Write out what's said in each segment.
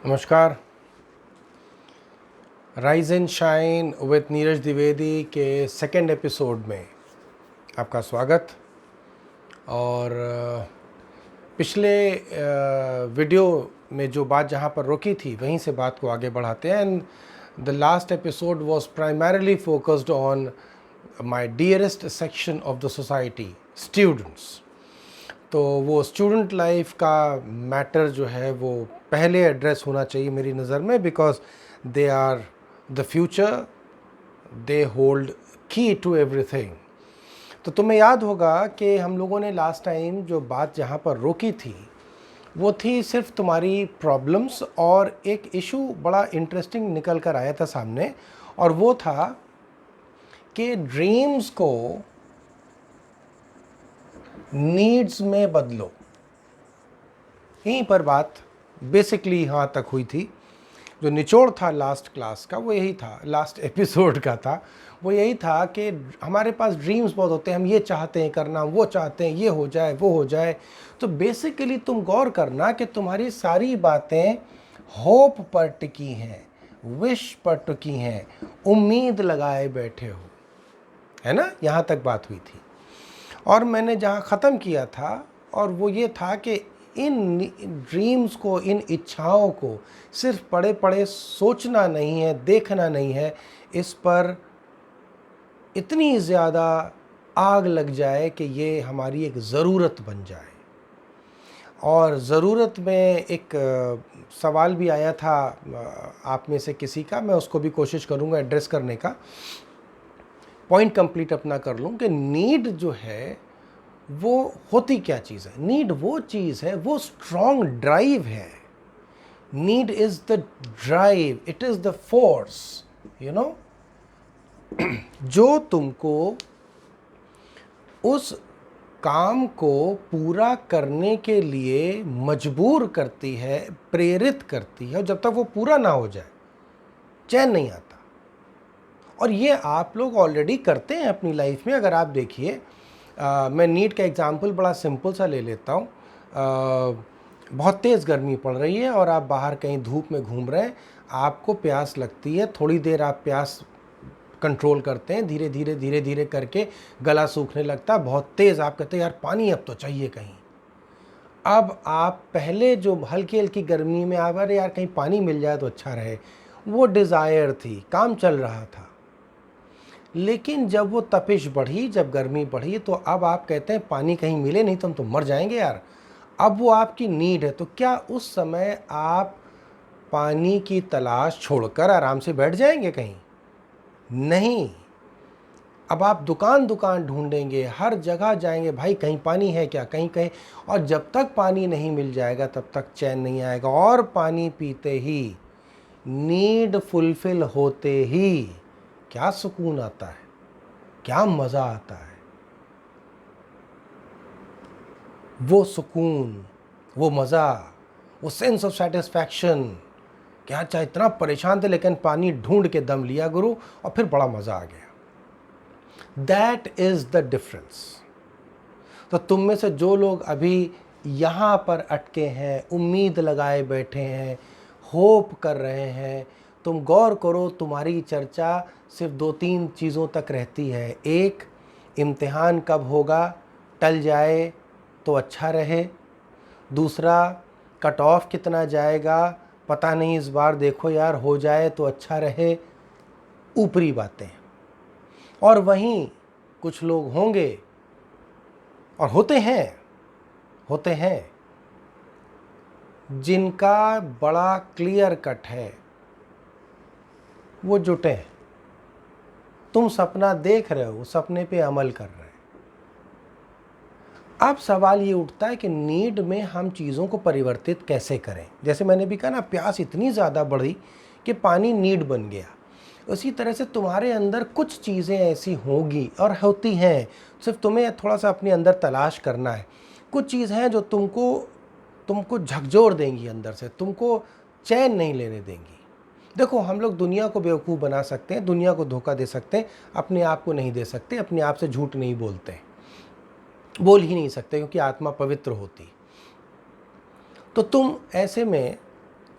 नमस्कार। Rise and shine with Neeraj Dwivedi के second episode में आपका स्वागत। और पिछले वीडियो में जो बात जहाँ पर रोकी थी वहीं से बात को आगे बढ़ाते हैं। And the last episode was primarily focused on my dearest section of the society, students. तो वो स्टूडेंट लाइफ का मैटर जो है वो पहले एड्रेस होना चाहिए मेरी नज़र में, because they are the future, they hold key to everything. तो तुम्हें याद होगा कि हम लोगों ने लास्ट टाइम जो बात जहाँ पर रोकी थी वो थी सिर्फ तुम्हारी प्रॉब्लम्स, और एक इशू बड़ा इंटरेस्टिंग निकल कर आया था सामने, और वो था कि ड्रीम्स को नीड्स में बदलो। यहीं पर बात बेसिकली यहाँ तक हुई थी। जो निचोड़ था लास्ट क्लास का वो यही था, लास्ट एपिसोड का था, वो यही था कि हमारे पास ड्रीम्स बहुत होते हैं, हम ये चाहते हैं करना, वो चाहते हैं ये हो जाए वो हो जाए। तो बेसिकली तुम गौर करना कि तुम्हारी सारी बातें होप पर टिकी हैं, विश पर टिकी हैं, उम्मीद लगाए बैठे हो, है ना। यहाँ तक बात हुई थी। और मैंने जहाँ ख़त्म किया था और वो ये था कि इन ड्रीम्स को, इन इच्छाओं को सिर्फ पड़े पड़े सोचना नहीं है, देखना नहीं है, इस पर इतनी ज़्यादा आग लग जाए कि ये हमारी एक ज़रूरत बन जाए। और ज़रूरत में एक सवाल भी आया था आप में से किसी का, मैं उसको भी कोशिश करूँगा एड्रेस करने का, पॉइंट कंप्लीट अपना कर लूँ कि नीड जो है वो होती क्या चीज़ है। नीड वो चीज़ है, वो स्ट्रॉन्ग ड्राइव है। Need is the drive, it is the force, you know, जो तुमको उस काम को पूरा करने के लिए मजबूर करती है, प्रेरित करती है, और जब तक वो पूरा ना हो जाए चैन नहीं आता। और ये आप लोग ऑलरेडी करते हैं अपनी लाइफ में। अगर आप देखिए, मैं नीट का एग्ज़ाम्पल बड़ा सिंपल सा ले लेता हूँ। बहुत तेज़ गर्मी पड़ रही है और आप बाहर कहीं धूप में घूम रहे हैं, आपको प्यास लगती है, थोड़ी देर आप प्यास कंट्रोल करते हैं, धीरे धीरे धीरे धीरे करके गला सूखने लगता है, बहुत तेज़ आप कहते हैं यार पानी अब तो चाहिए कहीं। अब आप पहले जो हल्की हल्की गर्मी में आप अरे यार कहीं पानी मिल जाए तो अच्छा रहे, वो डिज़ायर थी, काम चल रहा था। लेकिन जब वो तपिश बढ़ी, जब गर्मी बढ़ी, तो अब आप कहते हैं पानी कहीं मिले, नहीं तो हम तो मर जाएंगे यार। अब वो आपकी नीड है। तो क्या उस समय आप पानी की तलाश छोड़कर आराम से बैठ जाएंगे कहीं? नहीं। अब आप दुकान दुकान ढूंढेंगे, हर जगह जाएंगे, भाई कहीं पानी है क्या, कहीं कहीं। और जब तक पानी नहीं मिल जाएगा तब तक चैन नहीं आएगा। और पानी पीते ही, नीड फुलफिल होते ही क्या सुकून आता है, क्या मज़ा आता है। वो सुकून, वो मज़ा, वो सेंस ऑफ सेटिस्फैक्शन। क्या चाहे इतना परेशान थे लेकिन पानी ढूंढ के दम लिया गुरु, और फिर बड़ा मज़ा आ गया। That is the difference. तो तुम में से जो लोग अभी यहाँ पर अटके हैं, उम्मीद लगाए बैठे हैं, होप कर रहे हैं, तुम गौर करो, तुम्हारी चर्चा सिर्फ 2-3 चीज़ों तक रहती है। एक, इम्तिहान कब होगा, टल जाए तो अच्छा रहे। दूसरा, कट ऑफ कितना जाएगा, पता नहीं इस बार, देखो यार हो जाए तो अच्छा रहे। ऊपरी बातें। और वहीं कुछ लोग होंगे, और होते हैं जिनका बड़ा क्लियर कट है, वो जुटे हैं। तुम सपना देख रहे हो, सपने पे अमल कर रहे हैं। अब सवाल ये उठता है कि नीड में हम चीज़ों को परिवर्तित कैसे करें। जैसे मैंने भी कहा ना, प्यास इतनी ज़्यादा बढ़ी कि पानी नीड बन गया। उसी तरह से तुम्हारे अंदर कुछ चीज़ें ऐसी होंगी और होती हैं, सिर्फ तुम्हें थोड़ा सा अपने अंदर तलाश करना है। कुछ चीज़ हैं जो तुमको झकझोर देंगी अंदर से, तुमको चैन नहीं लेने देंगी। देखो, हम लोग दुनिया को बेवकूफ़ बना सकते हैं, दुनिया को धोखा दे सकते हैं, अपने आप को नहीं दे सकते, अपने आप से झूठ नहीं बोल ही नहीं सकते, क्योंकि आत्मा पवित्र होती। तो तुम ऐसे में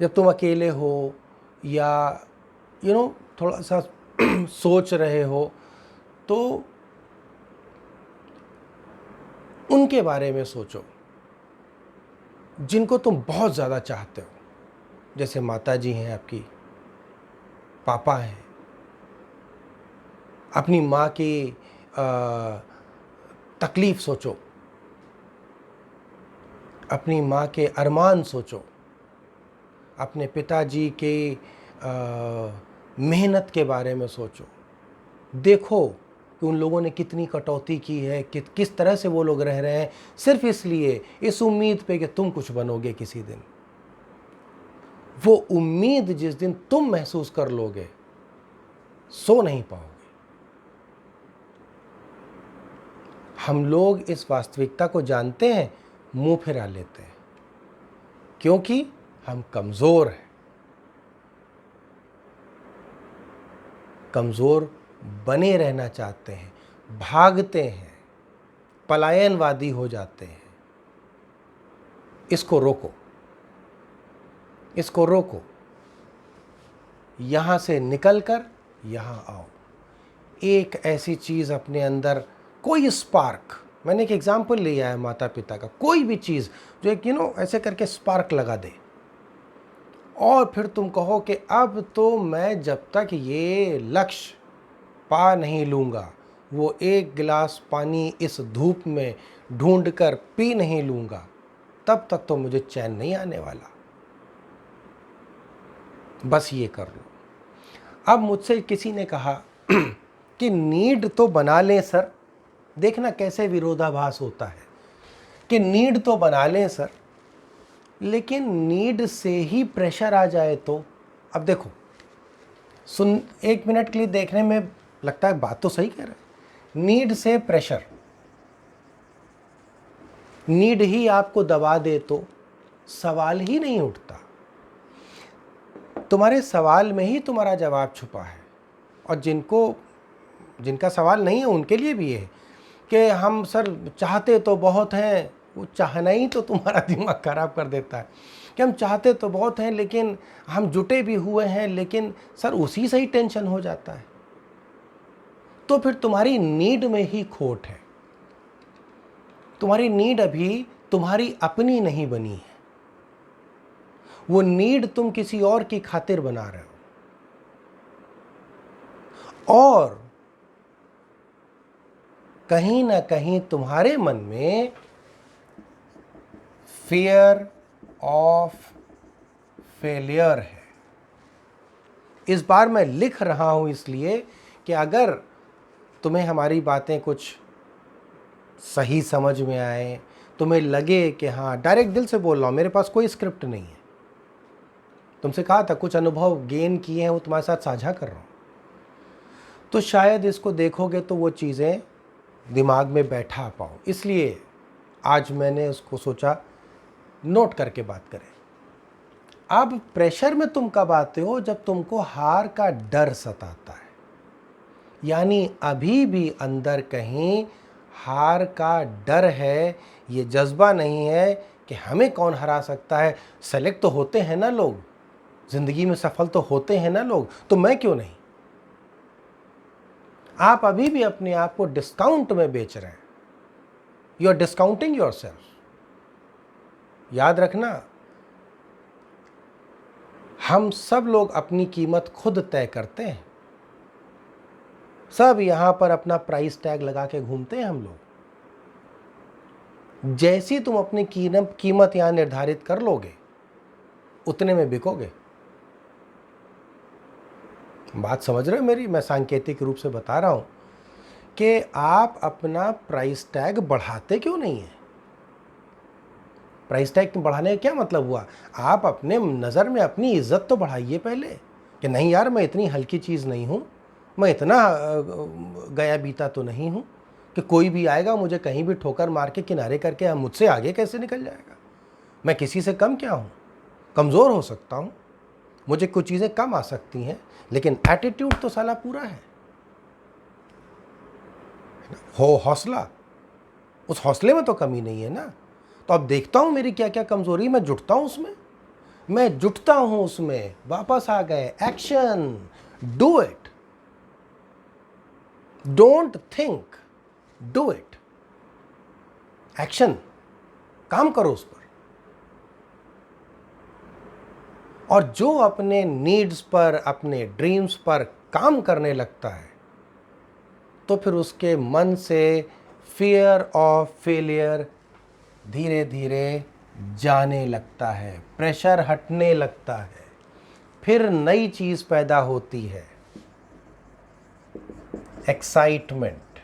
जब तुम अकेले हो या थोड़ा सा सोच रहे हो, तो उनके बारे में सोचो जिनको तुम बहुत ज़्यादा चाहते हो। जैसे माता जी हैं आपकी, पापा हैं, अपनी माँ की तकलीफ़ सोचो, अपनी माँ के अरमान सोचो, अपने पिताजी के मेहनत के बारे में सोचो। देखो कि उन लोगों ने कितनी कटौती की है, किस तरह से वो लोग रह रहे हैं, सिर्फ इसलिए, इस उम्मीद पे कि तुम कुछ बनोगे किसी दिन। वो उम्मीद जिस दिन तुम महसूस कर लोगे, सो नहीं पाओगे। हम लोग इस वास्तविकता को जानते हैं, मुंह फिरा लेते हैं, क्योंकि हम कमज़ोर हैं। कमज़ोर बने रहना चाहते हैं, भागते हैं, पलायनवादी हो जाते हैं। इसको रोको, इसको रोको। यहाँ से निकलकर यहाँ आओ। एक ऐसी चीज़ अपने अंदर, कोई स्पार्क, मैंने एक एग्जाम्पल लिया है माता पिता का, कोई भी चीज़ जो एक ऐसे करके स्पार्क लगा दे, और फिर तुम कहो कि अब तो मैं जब तक ये लक्ष्य पा नहीं लूँगा, वो एक गिलास पानी इस धूप में ढूंढकर पी नहीं लूँगा, तब तक तो मुझे चैन नहीं आने वाला। बस ये कर लो। अब मुझसे किसी ने कहा कि नीड तो बना लें सर। देखना कैसे विरोधाभास होता है कि नीड तो बना लें सर, लेकिन नीड से ही प्रेशर आ जाए तो। अब देखो, सुन, 1 मिनट के लिए देखने में लगता है बात तो सही कह रहा है। नीड से प्रेशर, नीड ही आपको दबा दे तो सवाल ही नहीं उठता। तुम्हारे सवाल में ही तुम्हारा जवाब छुपा है। और जिनका सवाल नहीं है उनके लिए भी है कि हम सर चाहते तो बहुत हैं, वो चाहना ही तो तुम्हारा दिमाग खराब कर देता है कि हम चाहते तो बहुत हैं, लेकिन हम जुटे भी हुए हैं, लेकिन सर उसी से ही टेंशन हो जाता है। तो फिर तुम्हारी नीड में ही खोट है। तुम्हारी नीड अभी तुम्हारी अपनी नहीं बनी है, वो नीड तुम किसी और की खातिर बना रहे हो। और कहीं ना कहीं तुम्हारे मन में फियर ऑफ फेलियर है। इस बार मैं लिख रहा हूं इसलिए कि अगर तुम्हें हमारी बातें कुछ सही समझ में आए, तुम्हें लगे कि हाँ, डायरेक्ट दिल से बोल रहा हूं, मेरे पास कोई स्क्रिप्ट नहीं है, तुमसे कहा था कुछ अनुभव गेन किए हैं वो तुम्हारे साथ साझा कर रहा हूं, तो शायद इसको देखोगे तो वो चीज़ें दिमाग में बैठा पाओ। इसलिए आज मैंने उसको सोचा नोट करके बात करें। अब प्रेशर में तुम कब आते हो? जब तुमको हार का डर सताता है, यानी अभी भी अंदर कहीं हार का डर है। ये जज्बा नहीं है कि हमें कौन हरा सकता है, सेलेक्ट तो होते हैं ना लोग, जिंदगी में सफल तो होते हैं ना लोग, तो मैं क्यों नहीं। आप अभी भी अपने आप को डिस्काउंट में बेच रहे हैं। You are discounting yourself. याद रखना, हम सब लोग अपनी कीमत खुद तय करते हैं। सब यहां पर अपना प्राइस टैग लगा के घूमते हैं हम लोग। जैसी तुम अपनी कीमत यहां निर्धारित कर लोगे, उतने में बिकोगे। बात समझ रहे हो मेरी? मैं सांकेतिक रूप से बता रहा हूं कि आप अपना प्राइस टैग बढ़ाते क्यों नहीं है। प्राइस टैग बढ़ाने का क्या मतलब हुआ? आप अपने नज़र में अपनी इज्जत तो बढ़ाइए पहले, कि नहीं यार, मैं इतनी हल्की चीज़ नहीं हूँ, मैं इतना गया बीता तो नहीं हूँ कि कोई भी आएगा मुझे कहीं भी ठोकर मार के किनारे करके मुझसे आगे कैसे निकल जाएगा। मैं किसी से कम क्या हूँ? कमज़ोर हो सकता हूँ, मुझे कुछ चीज़ें कम आ सकती हैं, लेकिन एटीट्यूड तो साला पूरा है। हो हौसला, उस हौसले में तो कमी नहीं है ना। तो अब देखता हूँ मेरी क्या क्या कमज़ोरी, मैं जुटता हूँ उसमें। मैं जुटता हूं उसमें, वापस आ गए, action, do it, don't think, do it, action, काम करो उस पर। और जो अपने नीड्स पर, अपने ड्रीम्स पर काम करने लगता है, तो फिर उसके मन से फियर ऑफ फेलियर धीरे धीरे जाने लगता है, प्रेशर हटने लगता है, फिर नई चीज पैदा होती है, एक्साइटमेंट।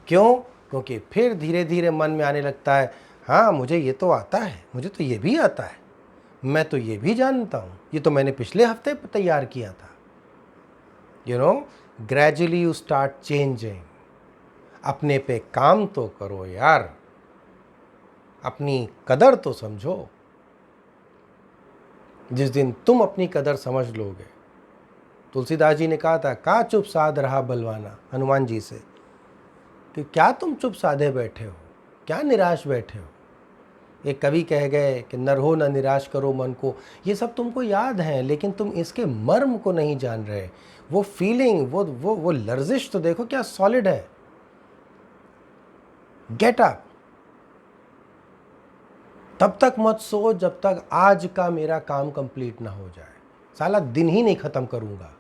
क्यों? क्योंकि फिर धीरे धीरे मन में आने लगता है, हाँ मुझे ये तो आता है, मुझे तो ये भी आता है, मैं तो ये भी जानता हूं, ये तो मैंने पिछले हफ्ते तैयार किया था। Gradually you start changing. अपने पे काम तो करो यार, अपनी कदर तो समझो। जिस दिन तुम अपनी कदर समझ लोगे, तुलसीदास जी ने कहा चुप साध रहा बलवाना, हनुमान जी से, कि क्या तुम चुप साधे बैठे हो, क्या निराश बैठे हो। एक कवि कह गए कि नर हो न निराश करो मन को। ये सब तुमको याद है, लेकिन तुम इसके मर्म को नहीं जान रहे। वो फीलिंग, वो लर्जिश तो देखो क्या सॉलिड है। Get up. तब तक मत सो जब तक आज का मेरा काम कंप्लीट ना हो जाए। साला दिन ही नहीं खत्म करूंगा।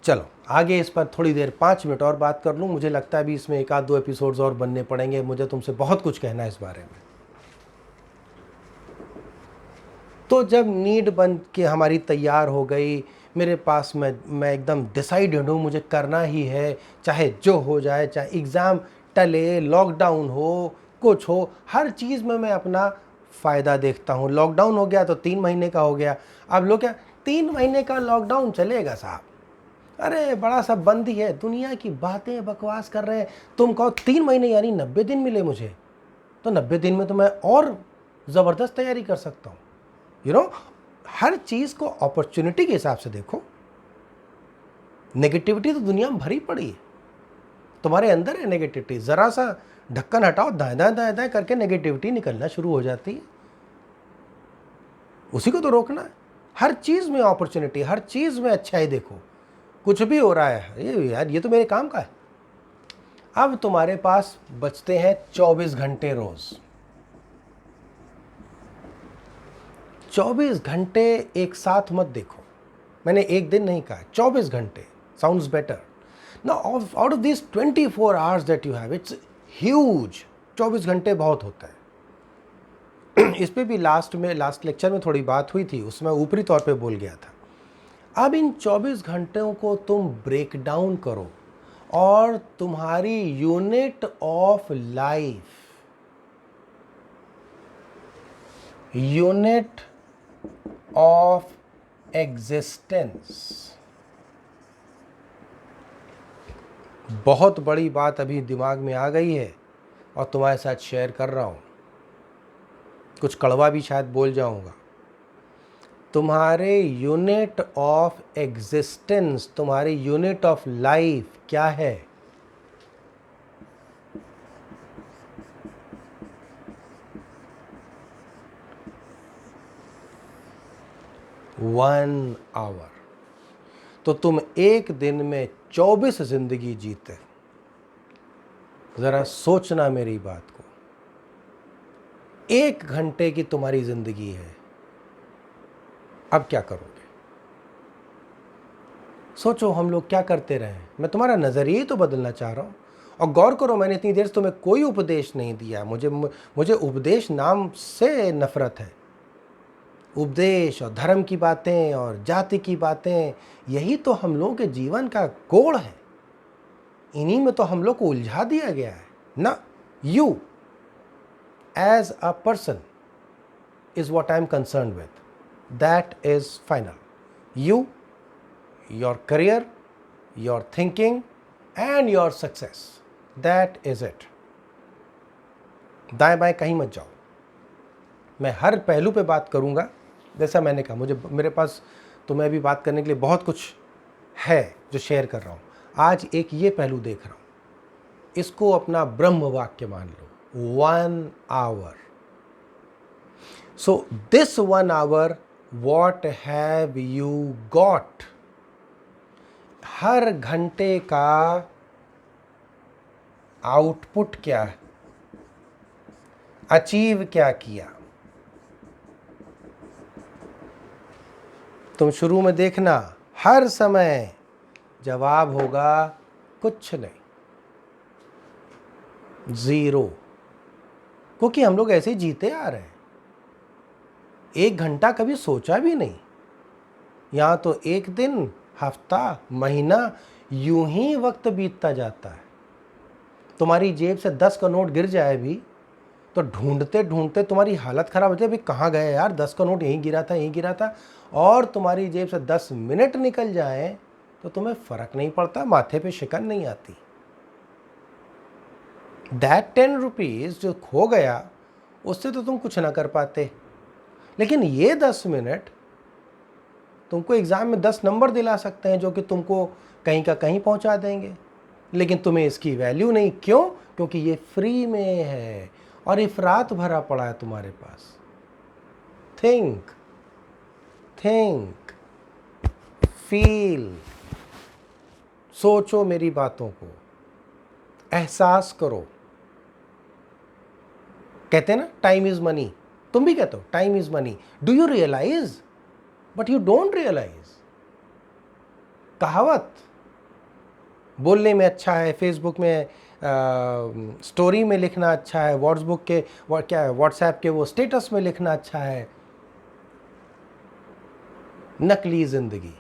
चलो आगे इस पर थोड़ी देर 5 मिनट और बात कर लूं। मुझे लगता है अभी इसमें 1-2 एपिसोड्स और बनने पड़ेंगे। मुझे तुमसे बहुत कुछ कहना है इस बारे में। तो जब नीड बन के हमारी तैयार हो गई, मेरे पास मैं एकदम डिसाइडेड हूँ, मुझे करना ही है, चाहे जो हो जाए, चाहे एग्ज़ाम टले, लॉकडाउन हो, कुछ हो, हर चीज़ में मैं अपना फ़ायदा देखता हूँ। लॉकडाउन हो गया तो 3 महीने का हो गया। अब लोग क्या 3 महीने का लॉकडाउन चलेगा साहब, अरे बड़ा सा बंद ही है, दुनिया की बातें बकवास कर रहे हैं। तुम कहो 3 महीने यानी 90 दिन मिले मुझे, तो 90 दिन में तो मैं और ज़बरदस्त तैयारी कर सकता हूँ। हर चीज़ को अपॉर्चुनिटी के हिसाब से देखो। नेगेटिविटी तो दुनिया में भरी पड़ी है, तुम्हारे अंदर है नेगेटिविटी। ज़रा सा ढक्कन हटाओ, दाएं दाएं दाएं दाएं करके नेगेटिविटी निकलना शुरू हो जाती है। उसी को तो रोकना है। हर चीज़ में अपॉर्चुनिटी, हर चीज़ में अच्छाई देखो। कुछ भी हो रहा है, ये यार ये तो मेरे काम का है। अब तुम्हारे पास बचते हैं 24 घंटे रोज़। 24 घंटे एक साथ मत देखो। मैंने एक दिन नहीं कहा, 24 घंटे sounds better. Now out of this 24 hours that you have, it's huge. 24 घंटे बहुत होता है। इस पे भी लास्ट लेक्चर में थोड़ी बात हुई थी, उसमें ऊपरी तौर पे बोल गया था। अब इन 24 घंटों को तुम ब्रेक डाउन करो और तुम्हारी unit of life, unit of existence, बहुत बड़ी बात अभी दिमाग में आ गई है और तुम्हारे साथ शेयर कर रहा हूं। कुछ कड़वा भी शायद बोल जाऊंगा। तुम्हारे यूनिट ऑफ एग्जिस्टेंस, तुम्हारी यूनिट ऑफ लाइफ क्या है? One hour. तो तुम एक दिन में 24 जिंदगी जीते। जरा सोचना मेरी बात को। 1 घंटे की तुम्हारी जिंदगी है, अब क्या करोगे? सोचो हम लोग क्या करते रहे। मैं तुम्हारा नजरिया ही तो बदलना चाह रहा हूं। और गौर करो, मैंने इतनी देर से तुम्हें कोई उपदेश नहीं दिया। मुझे उपदेश नाम से नफरत है। उपदेश और धर्म की बातें और जाति की बातें, यही तो हम लोगों के जीवन का कोड़ है। इन्हीं में तो हम लोग को उलझा दिया गया है ना। You as a person is what I am concern with, that is final. You, your career, your thinking and your success, that is it. दाएं बाएं कहीं मत जाओ। मैं हर पहलू पे बात करूंगा। जैसा मैंने कहा, मेरे पास तुम्हें भी बात करने के लिए बहुत कुछ है जो शेयर कर रहा हूं। आज एक ये पहलू देख रहा हूं, इसको अपना ब्रह्म वाक्य मान लो। 1 hour. So this 1 hour, what have you got? हर घंटे का आउटपुट क्या है, अचीव क्या किया। तुम शुरू में देखना, हर समय जवाब होगा कुछ नहीं, 0, क्योंकि हम लोग ऐसे ही जीते आ रहे हैं। 1 घंटा कभी सोचा भी नहीं, यहाँ तो 1 दिन, हफ्ता, महीना, यूं ही वक्त बीतता जाता है। तुम्हारी जेब से 10 का नोट गिर जाए भी तो ढूंढते ढूंढते तुम्हारी हालत खराब होती है, अभी कहाँ गए यार, 10 का नोट यहीं गिरा था, यहीं गिरा था। और तुम्हारी जेब से 10 मिनट निकल जाए तो तुम्हें फर्क नहीं पड़ता, माथे पे शिकन नहीं आती। दैट 10 रुपीज जो खो गया, उससे तो तुम कुछ ना कर पाते, लेकिन ये 10 मिनट तुमको एग्जाम में 10 नंबर दिला सकते हैं, जो कि तुमको कहीं का कहीं पहुंचा देंगे। लेकिन तुम्हें इसकी वैल्यू नहीं, क्यों? क्योंकि ये फ्री में है और इफरात भरा पड़ा है तुम्हारे पास। थिंक, थिंक, फील, सोचो मेरी बातों को, एहसास करो। कहते हैं ना, टाइम इज मनी, तुम भी कहते हो time is money. Do you realise? But you don't realise. कहावत बोलने में अच्छा है, फेसबुक में स्टोरी में लिखना अच्छा है, व्हाट्सएप के वो स्टेटस में लिखना अच्छा है। नकली जिंदगी,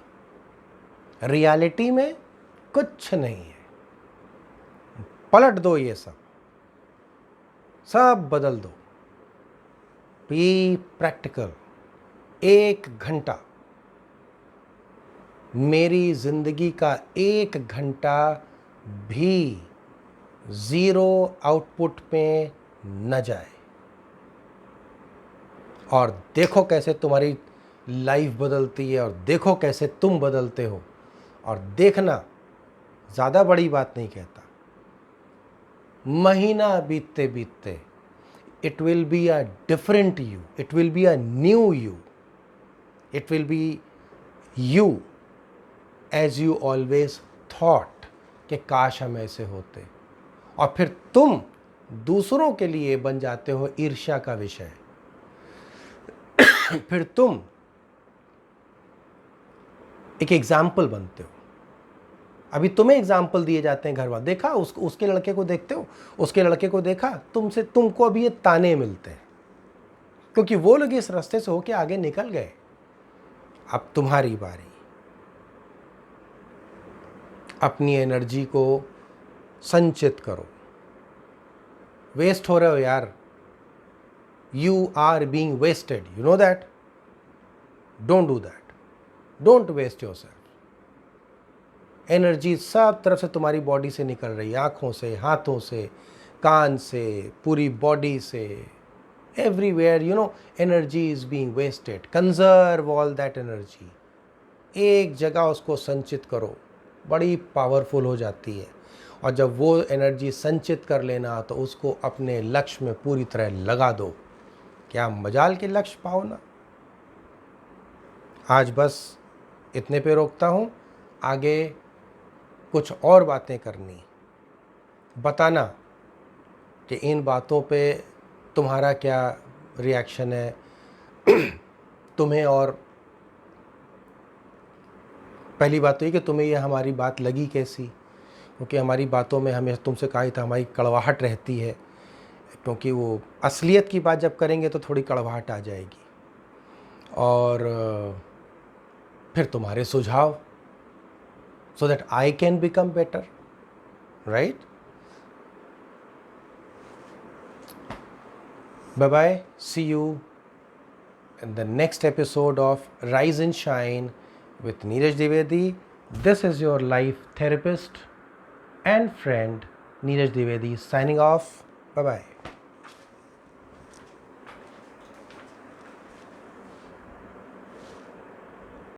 रियलिटी में कुछ नहीं है। पलट दो, ये सब बदल दो। Be practical. 1 घंटा, मेरी जिंदगी का 1 घंटा भी 0 आउटपुट में न जाए। और देखो कैसे तुम्हारी लाइफ बदलती है, और देखो कैसे तुम बदलते हो। और देखना, ज़्यादा बड़ी बात नहीं कहता, महीना बीतते बीतते it will be a different you, it will be a new you, it will be you as you always thought कि काश हम ऐसे होते। और फिर तुम दूसरों के लिए बन जाते हो ईर्ष्या का विषय। फिर तुम एक एग्जाम्पल बनते हो। अभी तुम्हें एग्जाम्पल दिए जाते हैं घर वाले, देखा उसके लड़के को देखते हो, उसके लड़के को देखा, तुमको अभी ये ताने मिलते हैं, क्योंकि वो लोग इस रास्ते से होके आगे निकल गए। अब तुम्हारी बारी। अपनी एनर्जी को संचित करो। वेस्ट हो रहे हो यार, you are being wasted, you know that. Don't do that, don't waste yourself. Energy सब तरफ से तुम्हारी बॉडी से निकल रही है, आँखों से, हाथों से, कान से, पूरी बॉडी से, everywhere, you know, energy is being wasted. Conserve all that energy. एक जगह उसको संचित करो, बड़ी पावरफुल हो जाती है। और जब वो एनर्जी संचित कर लेना तो उसको अपने लक्ष्य में पूरी तरह लगा दो। क्या मजाल के लक्ष्य पाओ ना। आज बस इतने पे रोकता हूँ, आगे कुछ और बातें करनी, बताना कि इन बातों पे तुम्हारा क्या रिएक्शन है, तुम्हें। और पहली बात तो ये कि तुम्हें ये हमारी बात लगी कैसी, क्योंकि हमारी बातों में हमें तुमसे कहा था हमारी कड़वाहट रहती है, क्योंकि वो असलियत की बात जब करेंगे तो थोड़ी कड़वाहट आ जाएगी। और फिर तुम्हारे सुझाव, so that I can become better, right? Bye bye. See you in the next episode of Rise and Shine with Neeraj Dwivedi. This is your life therapist and friend Neeraj Dwivedi signing off. Bye bye.